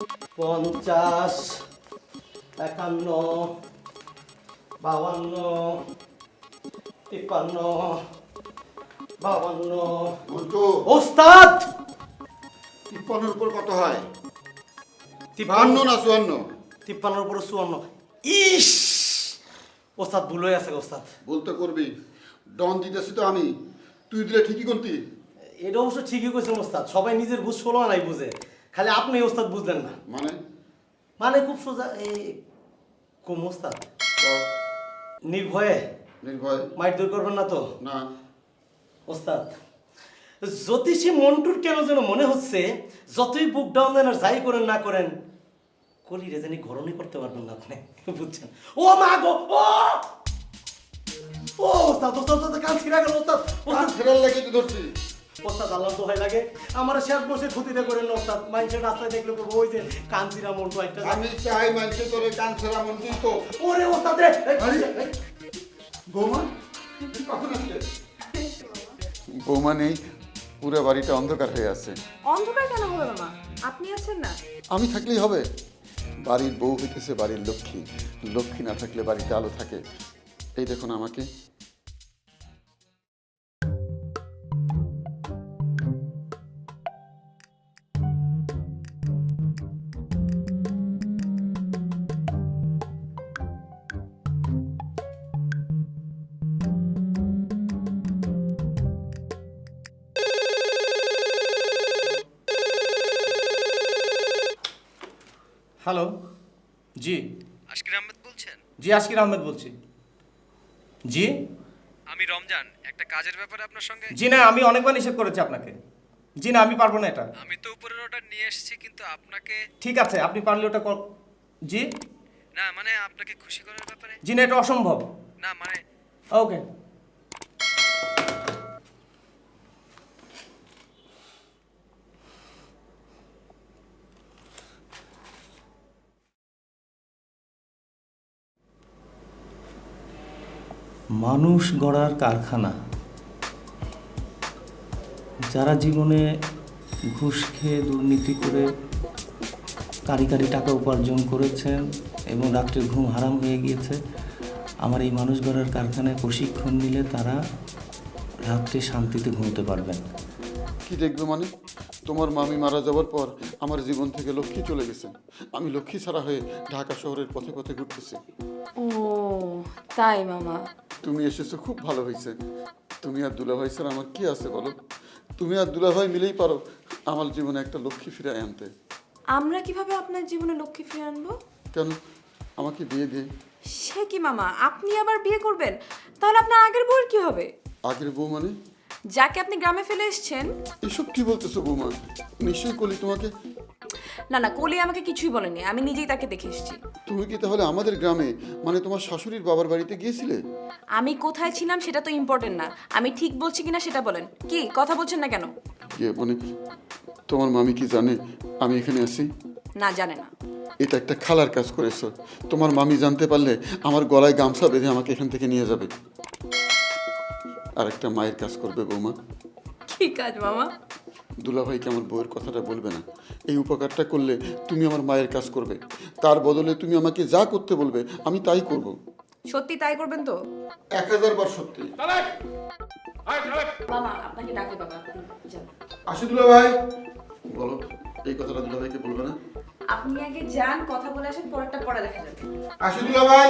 50, 51, 52, 53, 52। মন্টু, ওস্তাদ 53 উপর কত হয়? 53 52 না 54? 53 উপরে 54। ইস, ওস্তাদ ভুল হয়ে আছে ওস্তাদ। বলতে করবি, ডন দিতেছি তো আমি, তুই দিলে ঠিকই করতি। এটা অবশ্য ঠিকই কইছেন ওস্তাদ, সবাই নিজের বুঝ ষোলো নাই বুঝে, খালি আপনি ওস্তাদ বুঝলেন না। মানে মানে খুব সোজা এই কম ওস্তাদ, কর, নির্ভয়ে নির্ভয় মাইট দূর করবেন না তো না। ওস্তাদ? জ্যোতিষী মন্টুর কেন যেন মনে হচ্ছে যতই বুক ডাউন দেন আর যাই করেন না করেন কলি রেজানি ঘরণই করতে পারবেন না আপনি, বুঝছেন? ও মা গো, ও ও ওস্তাদ ওস্তাদ ওস্তাদ কান ছিঁড়া গেল ওস্তাদ কান ওস্তাদ ফেরার লেগে তো ধরছি। ওস্তাদ আল্লাহ দোহাই লাগে আমার শেষ বসে ক্ষতিতে করেন না ওস্তাদ, মানুষের রাস্তায় দেখলে বলবো ওই যে কান ছিঁড়া মন্টু একটা আমি চাই মানুষের তোরে কান ফেরা মন্টু তো। ওরে ওস্তাদ রে বৌমা, তুই কখন আসলে? বৌমা নেই, পুরো বাড়িটা অন্ধকার হয়ে আছে। অন্ধকার কেন হবে মামা? আপনি আছেন না? আমি থাকলেই হবে? বাড়ির বউ হইতেছে বাড়ির লক্ষ্মী, লক্ষ্মী না থাকলে বাড়িতে আলো থাকে। এই দেখুন আমাকে। হ্যালো, জি আশকির আহমেদ বলছেন? জি আশকির আহমেদ বলছি। জি আমি রমজান, একটা কাজের ব্যাপারে আপনার সঙ্গে। জি না, আমি অনেকবার নিষেধ করেছি আপনাকে। জি না, আমি পারবো না এটা। আমি তো উপরের অর্ডার নিয়ে এসেছি, কিন্তু আপনাকে। ঠিক আছে, আপনি পারলে ওটা জি না মানে আপনাকে খুশি করার ব্যাপারে। জি না, এটা অসম্ভব। না মানে ওকে। মানুষ গড়ার কারখানা, যারা জীবনে ঘুষ খেয়ে দুর্নীতি করে কারি কারি টাকা উপার্জন করেছেন এবং রাত্রের ঘুম হারাম হয়ে গিয়েছে, আমার এই মানুষ গড়ার কারখানায় প্রশিক্ষণ নিলে তারা রাত্রে শান্তিতে ঘুমোতে পারবেন। কি দেখবে মানে? তোমার মামি মারা যাওয়ার পর আমার জীবন থেকে লক্ষ্মী চলে গেছে। আমি লক্ষ্মী ছাড়া হয়ে ঢাকা শহরের পথে পথে ঘুরতেছি। ও তাই মামা। তুমি এসেছো, খুব ভালো হয়েছে। তুমি আর দুলাভাই স্যার আমার কি আছে বলো? তুমি আর দুলাভাই মিলেই পারো আমার জীবনে একটা লক্ষ্মী ফিরে আনতে। আমরা কিভাবে আপনার জীবনে লক্ষ্মী ফিরে আনবো? কেন? আমাকে বিয়ে দিয়ে। সে কি মামা, আপনি আবার বিয়ে করবেন? তাহলে আপনার আগের বউয়ের কি হবে? আগের বউ মানে? যাকে আপনি গ্রামে ফেলে এসেছেন। এসব কি বলতেছো বৌমা? নিশ্চয়ই কলি তোমাকে। না না, কলি আমাকে কিছুই বলেনি, আমি নিজেই তাকে দেখে এসেছি। তুমি কি তাহলে আমাদের গ্রামে মানে তোমার শাশুড়ির বাবার বাড়িতে গিয়েছিলে? আমি কোথায় ছিলাম সেটা তো ইম্পর্টেন্ট না, আমি ঠিক বলছি কিনা সেটা বলেন। কি কথা বলছেন না কেন? ইয়ে মানে তোমার মামি কি জানে আমি এখানে আছি? না, জানে না। এটা একটা খালার কাজ করেছো। তোমার মামি জানতে পারলে আমার গলায় গামছা বেঁধে আমাকে এখান থেকে নিয়ে যাবে। আর একটা মায়ের কাজ করবে বৌমা। কি কাজ মামা? দুলাভাইকে আমার বউয়ের কথাটা বলবে না। এই উপকারটা করলে তুমি আমার মায়ের কাজ করবে। তার বদলে তুমি আমাকে যা করতে বলবে আমি তাই করব। সত্যি তাই করবেন তো? 1000 বার সত্যি। মামা আপনাকে ডাকে বাবা, আপনি যান। আসি দুলাভাই। বলো, এই কথাটা দুলাভাইকে বলবে না? আপনি আগে যান, কথা বলে আসেন, পরেরটা পরে দেখা যাবে। আসি দুলাভাই।